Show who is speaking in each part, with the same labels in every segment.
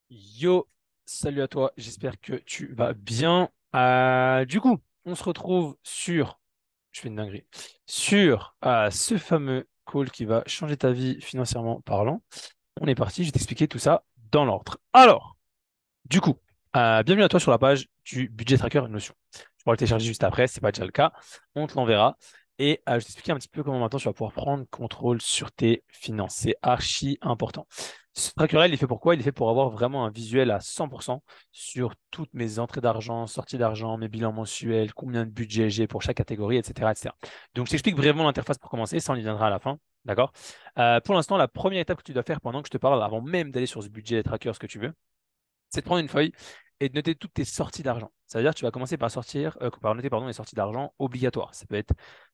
Speaker 1: Yo, salut à toi, j'espère que tu vas bien. Du coup, on se retrouve sur, je fais une dinguerie, sur ce fameux call qui va changer ta vie financièrement parlant. On est parti, je vais t'expliquer tout ça dans l'ordre. Alors, du coup, bienvenue à toi sur la page du budget tracker Notion. Je pourrais le télécharger juste après, c'est pas déjà le cas. On te l'enverra. Et je vais t'expliquer un petit peu comment maintenant tu vas pouvoir prendre contrôle sur tes finances. C'est archi important. Ce tracker-là, il est fait pour quoi? Il est fait pour avoir vraiment un visuel à 100% sur toutes mes entrées d'argent, sorties d'argent, mes bilans mensuels, combien de budget j'ai pour chaque catégorie, etc., etc. Donc, je t'explique brièvement l'interface pour commencer. Ça, on y viendra à la fin. D'accord? Pour l'instant, la première étape que tu dois faire pendant que je te parle, avant même d'aller sur ce budget tracker, ce que tu veux, c'est de prendre une feuille et de noter toutes tes sorties d'argent. Ça veut dire que tu vas commencer par par noter pardon, les sorties d'argent obligatoires. Ça peut être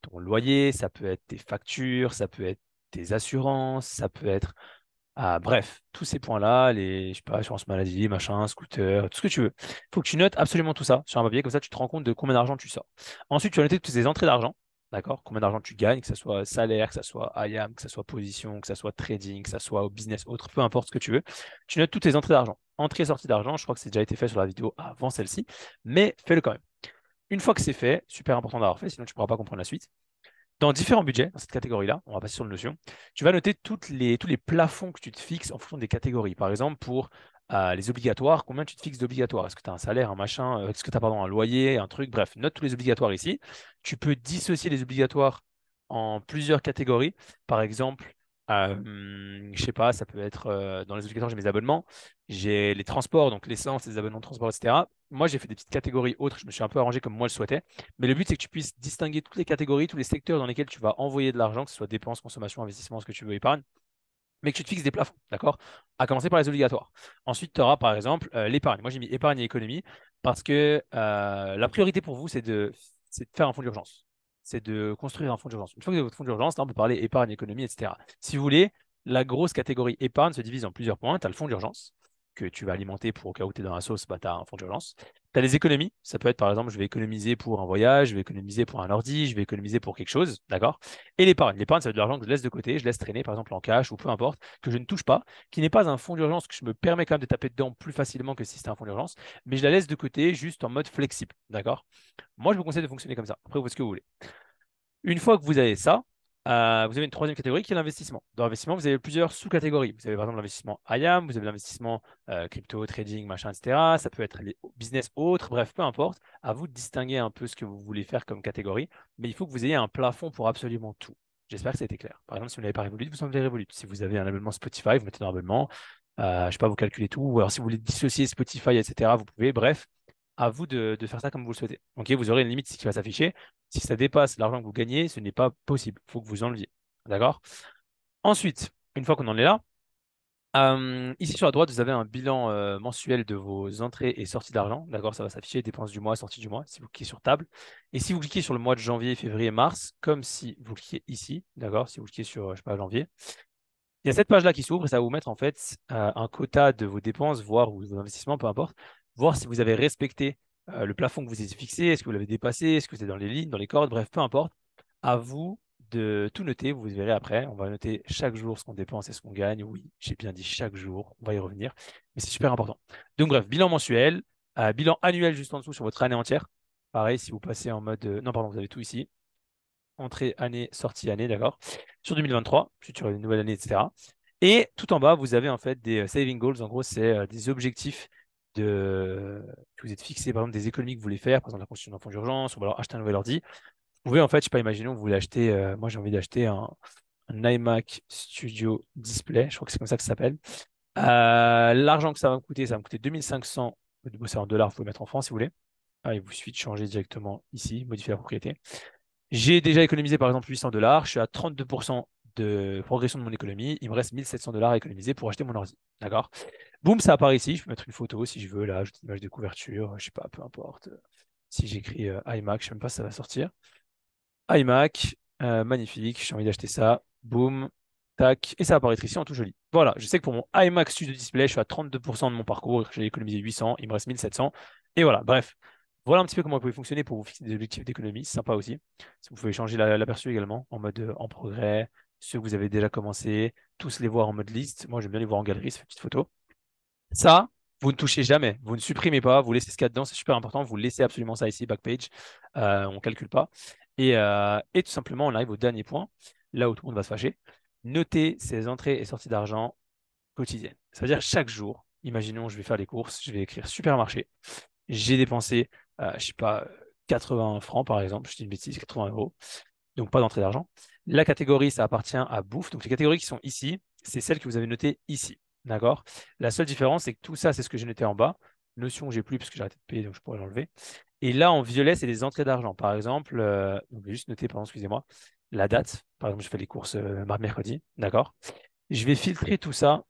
Speaker 1: ton loyer, ça peut être tes factures, ça peut être tes assurances, ça peut être bref, tous ces points-là, je sais pas, assurance maladie, machin, scooter, tout ce que tu veux. Il faut que tu notes absolument tout ça sur un papier, comme ça tu te rends compte de combien d'argent tu sors. Ensuite, tu vas noter toutes tes entrées d'argent, d'accord? Combien d'argent tu gagnes, que ce soit salaire, que ce soit IAM, que ce soit position, que ce soit trading, que ce soit au business autre, peu importe ce que tu veux. Tu notes toutes tes entrées d'argent. Entrée et sortie d'argent, je crois que c'est déjà été fait sur la vidéo avant celle-ci, mais fais-le quand même. Une fois que c'est fait, super important d'avoir fait, sinon tu ne pourras pas comprendre la suite. Dans différents budgets, dans cette catégorie-là, on va passer sur le notion, tu vas noter tous les plafonds que tu te fixes en fonction des catégories. Par exemple, pour les obligatoires, combien tu te fixes d'obligatoires? Est-ce que tu as un salaire, un machin, est-ce que tu as pardon, un loyer, un truc? Bref, note tous les obligatoires ici. Tu peux dissocier les obligatoires en plusieurs catégories. Par exemple, je sais pas, ça peut être dans les obligatoires, j'ai mes abonnements, j'ai les transports, donc l'essence, les abonnements de transport, etc. Moi, j'ai fait des petites catégories autres, je me suis un peu arrangé comme moi je le souhaitais. Mais le but, c'est que tu puisses distinguer toutes les catégories, tous les secteurs dans lesquels tu vas envoyer de l'argent, que ce soit dépenses, consommation, investissement, ce que tu veux, épargne, mais que tu te fixes des plafonds, d'accord? À commencer par les obligatoires. Ensuite, tu auras par exemple l'épargne. Moi, j'ai mis épargne et économie parce que la priorité pour vous, c'est de faire un fonds d'urgence. C'est de construire un fonds d'urgence. Une fois que vous avez votre fonds d'urgence, là, on peut parler épargne, économie, etc. Si vous voulez, la grosse catégorie épargne se divise en plusieurs points. Tu as le fonds d'urgence que tu vas alimenter pour au cas où tu es dans la sauce, bah, tu as un fonds d'urgence. Tu as les économies. Ça peut être par exemple, je vais économiser pour un voyage, je vais économiser pour un ordi, je vais économiser pour quelque chose, d'accord? Et l'épargne. L'épargne, ça veut dire de l'argent que je laisse de côté, je laisse traîner par exemple en cash ou peu importe, que je ne touche pas, qui n'est pas un fonds d'urgence que je me permets quand même de taper dedans plus facilement que si c'était un fonds d'urgence, mais je la laisse de côté juste en mode flexible, d'accord? Moi, je vous conseille de fonctionner comme ça. Après, vous faites ce que vous voulez. Une fois que vous avez ça, vous avez une troisième catégorie qui est l'investissement. Dans l'investissement, vous avez plusieurs sous-catégories. Vous avez par exemple l'investissement IAM, vous avez l'investissement crypto, trading, machin, etc. Ça peut être les business autres, bref, peu importe. À vous de distinguer un peu ce que vous voulez faire comme catégorie, mais il faut que vous ayez un plafond pour absolument tout. J'espère que ça a été clair. Par exemple, si vous n'avez pas Revolut, vous enlevez Revolut. Si vous avez un abonnement Spotify, vous mettez dans l'abonnement. Je ne sais pas, vous calculez tout. Ou alors si vous voulez dissocier Spotify, etc., vous pouvez. Bref, à vous de faire ça comme vous le souhaitez. Ok, vous aurez une limite qui va s'afficher. Si ça dépasse l'argent que vous gagnez, ce n'est pas possible. Il faut que vous enleviez. D'accord? Ensuite, une fois qu'on en est là, ici sur la droite, vous avez un bilan mensuel de vos entrées et sorties d'argent. D'accord? Ça va s'afficher, dépenses du mois, sorties du mois, si vous cliquez sur table. Et si vous cliquez sur le mois de janvier, février, mars, comme si vous cliquez ici, d'accord? Si vous cliquez sur, je sais pas, janvier, il y a cette page-là qui s'ouvre et ça va vous mettre en fait un quota de vos dépenses, voire ou de vos investissements, peu importe, voir si vous avez respecté le plafond que vous avez fixé, est-ce que vous l'avez dépassé, est-ce que c'est dans les lignes, dans les cordes, bref, peu importe. À vous de tout noter, vous verrez après. On va noter chaque jour ce qu'on dépense et ce qu'on gagne. Oui, j'ai bien dit chaque jour, on va y revenir, mais c'est super important. Donc bref, bilan mensuel, bilan annuel juste en dessous sur votre année entière. Pareil, si vous passez en mode... non, pardon, vous avez tout ici entrée année, sortie année, d'accord, sur 2023, future une nouvelle année, etc. Et tout en bas, vous avez en fait des saving goals. En gros, c'est des objectifs que vous êtes fixés, par exemple des économies que vous voulez faire, par exemple la construction d'un fonds d'urgence, ou alors acheter un nouvel ordi. Vous pouvez en fait, je sais pas, imaginons que vous voulez acheter, moi j'ai envie d'acheter un iMac Studio Display, je crois que c'est comme ça que ça s'appelle. L'argent que ça va me coûter 2500, c'est en dollars, vous pouvez mettre en francs si vous voulez. Il vous suffit de changer directement ici, modifier la propriété. J'ai déjà économisé par exemple 800 dollars. Je suis à 32% de progression de mon économie. Il me reste 1700 dollars à économiser pour acheter mon ordi. D'accord? Boum, ça apparaît ici. Je peux mettre une photo si je veux. Là, ajouter une image de couverture. Je sais pas, peu importe. Si j'écris iMac, je sais même pas si ça va sortir. iMac, magnifique. J'ai envie d'acheter ça. Boum, tac. Et ça va apparaître ici en tout joli. Voilà, je sais que pour mon iMac Studio Display, je suis à 32% de mon parcours. J'ai économisé 800. Il me reste 1700. Et voilà, bref. Voilà un petit peu comment vous pouvez fonctionner pour vous fixer des objectifs d'économie. C'est sympa aussi. Vous pouvez changer l'aperçu également en mode en progrès, ceux que vous avez déjà commencé, tous les voir en mode liste. Moi, j'aime bien les voir en galerie, ces petites photos. Ça, Vous ne touchez jamais, vous ne supprimez pas, vous laissez ce qu'il y a dedans, c'est super important, vous laissez absolument ça ici, backpage, on ne calcule pas. Et tout simplement, on arrive au dernier point, là où tout le monde va se fâcher. Notez ses entrées et sorties d'argent quotidiennes. Ça veut dire chaque jour, imaginons, je vais faire les courses, je vais écrire supermarché, j'ai dépensé, je sais pas, 80 francs par exemple, je dis une bêtise, 80 euros, donc pas d'entrée d'argent. La catégorie, ça appartient à bouffe. Donc les catégories qui sont ici, c'est celles que vous avez notées ici. D'accord? La seule différence, c'est que tout ça, c'est ce que j'ai noté en bas. Notion, j'ai plus parce que j'ai arrêté de payer, donc je pourrais l'enlever. Et là, en violet, c'est les entrées d'argent. Par exemple, donc, je vais juste noter, pardon, excusez-moi, la date. Par exemple, je fais les courses mardi, mercredi. D'accord? Je vais filtrer tout ça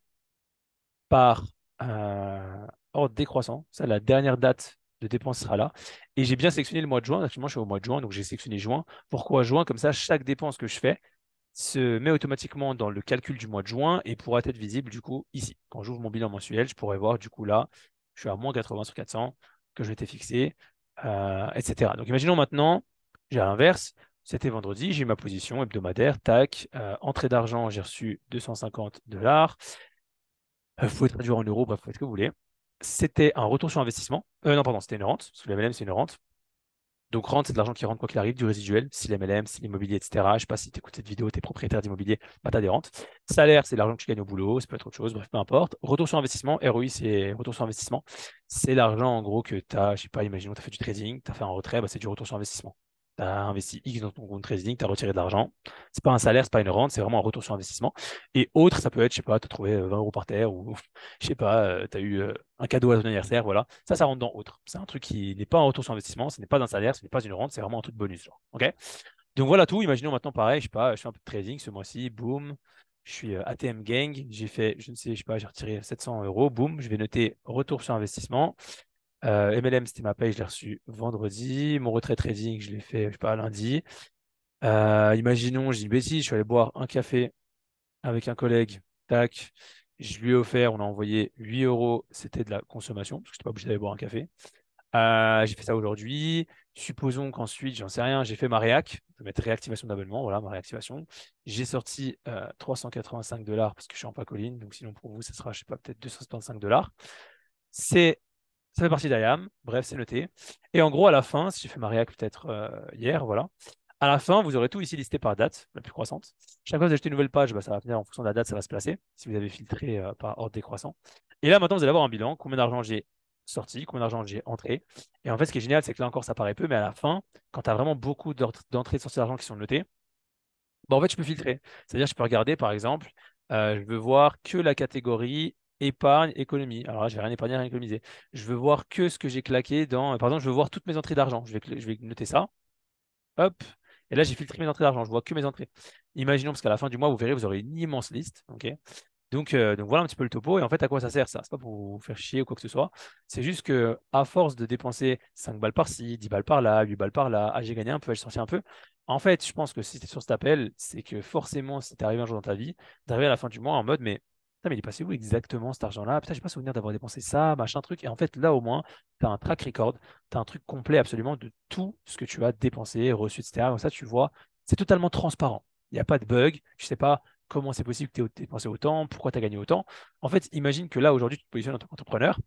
Speaker 1: par ordre décroissant. Ça, la dernière date de dépense sera là. Et j'ai bien sélectionné le mois de juin. Actuellement, je suis au mois de juin, donc j'ai sélectionné juin. Pourquoi juin? Comme ça, chaque dépense que je fais se met automatiquement dans le calcul du mois de juin et pourra être visible du coup ici. Quand j'ouvre mon bilan mensuel, je pourrais voir du coup là, je suis à moins 80 sur 400 que je m'étais fixé, etc. Donc imaginons maintenant, j'ai à l'inverse, c'était vendredi, j'ai eu ma position hebdomadaire, tac, entrée d'argent, j'ai reçu 250 $. Vous pouvez traduire en euros, bref, faites ce que vous voulez. C'était un retour sur investissement. Non, pardon, c'était une rente, parce que le MLM, c'est une rente. Donc, rente, c'est de l'argent qui rentre quoi qu'il arrive, du résiduel, si l'MLM, si l'immobilier, etc. Je ne sais pas si tu écoutes cette vidéo, tu es propriétaire d'immobilier, bah, tu as des rentes. Salaire, c'est l'argent que tu gagnes au boulot, ça peut être autre chose, bref, peu importe. Retour sur investissement, ROI, c'est retour sur investissement. C'est l'argent, en gros, que tu as, je sais pas, imaginons, tu as fait du trading, tu as fait un retrait, bah, c'est du retour sur investissement. Tu as investi X dans ton compte trading, tu as retiré de l'argent. C'est pas un salaire, c'est pas une rente, c'est vraiment un retour sur investissement. Et autre, ça peut être, je sais pas, tu as trouvé 20 euros par terre ou je sais pas, tu as eu un cadeau à ton anniversaire, voilà. Ça rentre dans autre. C'est un truc qui n'est pas un retour sur investissement, ce n'est pas un salaire, ce n'est pas une rente, c'est vraiment un truc bonus, genre. OK? Donc voilà tout. Imaginons maintenant pareil, je sais pas, je fais un peu de trading ce mois-ci, boum. Je suis ATM Gang, j'ai fait, je ne sais, je sais pas, j'ai retiré 700 euros, boum, je vais noter retour sur investissement. MLM, c'était ma paye, je l'ai reçu vendredi. Mon retrait trading, je l'ai fait, je sais pas, lundi. Imaginons, je dis une bêtise, je suis allé boire un café avec un collègue, tac, je lui ai offert, on a envoyé 8 euros, c'était de la consommation, parce que je n'étais pas obligé d'aller boire un café. J'ai fait ça aujourd'hui. Supposons qu'ensuite, j'en sais rien, j'ai fait ma réac. Je vais mettre réactivation d'abonnement, voilà ma réactivation. J'ai sorti 385 $ parce que je suis en pacoline, donc sinon pour vous, ça sera, je sais pas, peut-être 275 $. C'est, ça fait partie d'IAM, bref, c'est noté. Et en gros, à la fin, si j'ai fait ma réac peut-être hier, voilà. À la fin, vous aurez tout ici listé par date, la plus croissante. Chaque fois que vous achetez une nouvelle page, bah, ça va venir en fonction de la date, ça va se placer, si vous avez filtré par ordre décroissant. Et là, maintenant, vous allez avoir un bilan, combien d'argent j'ai sorti, combien d'argent j'ai entré. Et en fait, ce qui est génial, c'est que là encore, ça paraît peu, mais à la fin, quand tu as vraiment beaucoup d'entrées et de sorties d'argent qui sont notées, bah, en fait, je peux filtrer. C'est-à-dire, je peux regarder, par exemple, je veux voir que la catégorie épargne, économie. Alors là, je vais rien épargner, rien économiser. Je veux voir que ce que j'ai claqué dans. Par exemple, je veux voir toutes mes entrées d'argent. Je vais noter ça. Hop. Et là, j'ai filtré mes entrées d'argent. Je vois que mes entrées. Imaginons, parce qu'à la fin du mois, vous verrez, vous aurez une immense liste. Ok. Donc voilà un petit peu le topo. Et en fait, à quoi ça sert ça? C'est pas pour vous faire chier ou quoi que ce soit. C'est juste que à force de dépenser 5 balles par-ci, 10 balles par-là, 8 balles par-là, ah, j'ai gagné un peu, j'ai sorti un peu. En fait, je pense que si tu es sur cet appel, c'est que forcément, si t'es arrivé un jour dans ta vie, d'arriver à la fin du mois en mode, mais putain, mais il est passé où exactement cet argent-là? Putain, j'ai pas souvenir d'avoir dépensé ça, machin truc. Et en fait, là au moins, tu as un track record, tu as un truc complet absolument de tout ce que tu as dépensé, reçu, etc. Comme ça, tu vois, c'est totalement transparent. Il n'y a pas de bug. Je sais pas comment c'est possible que tu aies dépensé autant, pourquoi tu as gagné autant. En fait, imagine que là, aujourd'hui, tu te positionnes en tant qu'entrepreneur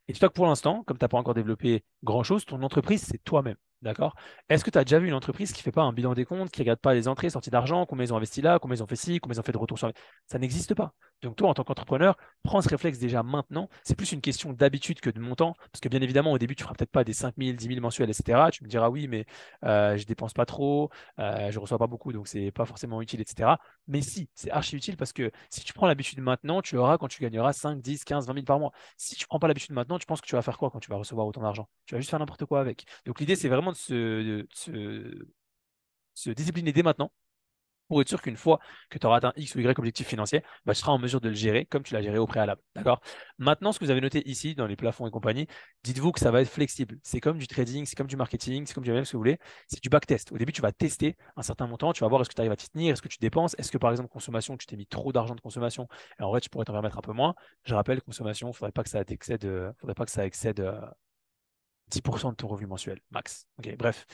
Speaker 1: et dis-toi que pour l'instant, comme tu n'as pas encore développé grand-chose, ton entreprise, c'est toi-même. D'accord? Est-ce que tu as déjà vu une entreprise qui ne fait pas un bilan des comptes, qui ne regarde pas les entrées, sorties d'argent, combien ils ont investi là, combien ils ont fait ci, combien ils ont fait de retour sur... Ça n'existe pas. Donc toi, en tant qu'entrepreneur, prends ce réflexe déjà maintenant. C'est plus une question d'habitude que de montant. Parce que bien évidemment, au début, tu ne feras peut-être pas des 5 000, 10 000 mensuels, etc. Tu me diras oui, mais je ne dépense pas trop, je ne reçois pas beaucoup, donc c'est pas forcément utile, etc. Mais si, c'est archi utile parce que si tu prends l'habitude maintenant, tu auras quand tu gagneras 5, 10, 15, 20 000 par mois. Si tu prends pas l'habitude maintenant, tu penses que tu vas faire quoi quand tu vas recevoir autant d'argent? Tu vas juste faire n'importe quoi avec. Donc l'idée, c'est vraiment de se discipliner dès maintenant pour être sûr qu'une fois que tu auras atteint X ou Y objectif financier, bah, tu seras en mesure de le gérer comme tu l'as géré au préalable. D'accord? Maintenant, ce que vous avez noté ici dans les plafonds et compagnie, dites-vous que ça va être flexible. C'est comme du trading, c'est comme du marketing, c'est comme du MLM, ce que vous voulez. C'est du backtest. Au début, tu vas tester un certain montant, tu vas voir est-ce que tu arrives à t'y tenir, est-ce que tu dépenses, est-ce que par exemple, consommation, tu t'es mis trop d'argent de consommation et en vrai, tu pourrais t'en remettre un peu moins. Je rappelle, consommation, il ne faudrait pas que ça excède, faudrait pas que ça excède 10% de ton revenu mensuel, max. Ok, bref.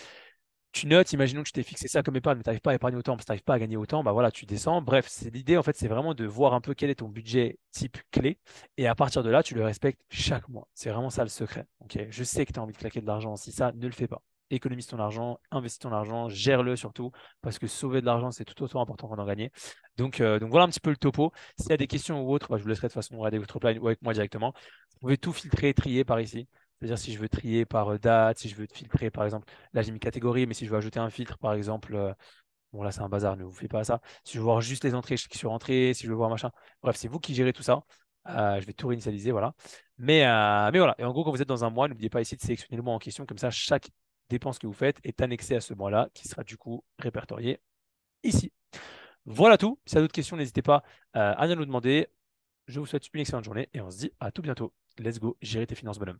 Speaker 1: tu notes, imaginons que tu t'es fixé ça comme épargne, mais tu n'arrives pas à épargner autant parce que tu n'arrives pas à gagner autant, bah voilà, tu descends. Bref, c'est l'idée, en fait, c'est vraiment de voir un peu quel est ton budget type clé. Et à partir de là, tu le respectes chaque mois. C'est vraiment ça le secret. Ok, je sais que tu as envie de claquer de l'argent. Si ça, ne le fais pas. Économise ton argent, investis ton argent, gère-le surtout, parce que sauver de l'argent, c'est tout autant important qu'en en gagner. Donc voilà un petit peu le topo. S'il y a des questions ou autres, bah, je vous laisserai de toute façon regarder votre plan ou avec moi directement. Vous pouvez tout filtrer, trier par ici. C'est-à-dire si je veux trier par date, si je veux filtrer par exemple. Là, j'ai mis catégorie, mais si je veux ajouter un filtre, par exemple, bon, là, c'est un bazar, ne vous faites pas ça. Si je veux voir juste les entrées, je clique sur entrée. Si je veux voir machin. Bref, c'est vous qui gérez tout ça. Je vais tout réinitialiser, voilà. Mais voilà. Et en gros, quand vous êtes dans un mois, n'oubliez pas ici de sélectionner le mois en question. Comme ça, chaque dépense que vous faites est annexée à ce mois-là, qui sera du coup répertorié ici. Voilà tout. Si vous avez d'autres questions, n'hésitez pas à venir nous demander. Je vous souhaite une excellente journée et on se dit à tout bientôt. Let's go, gérer tes finances, bonhomme.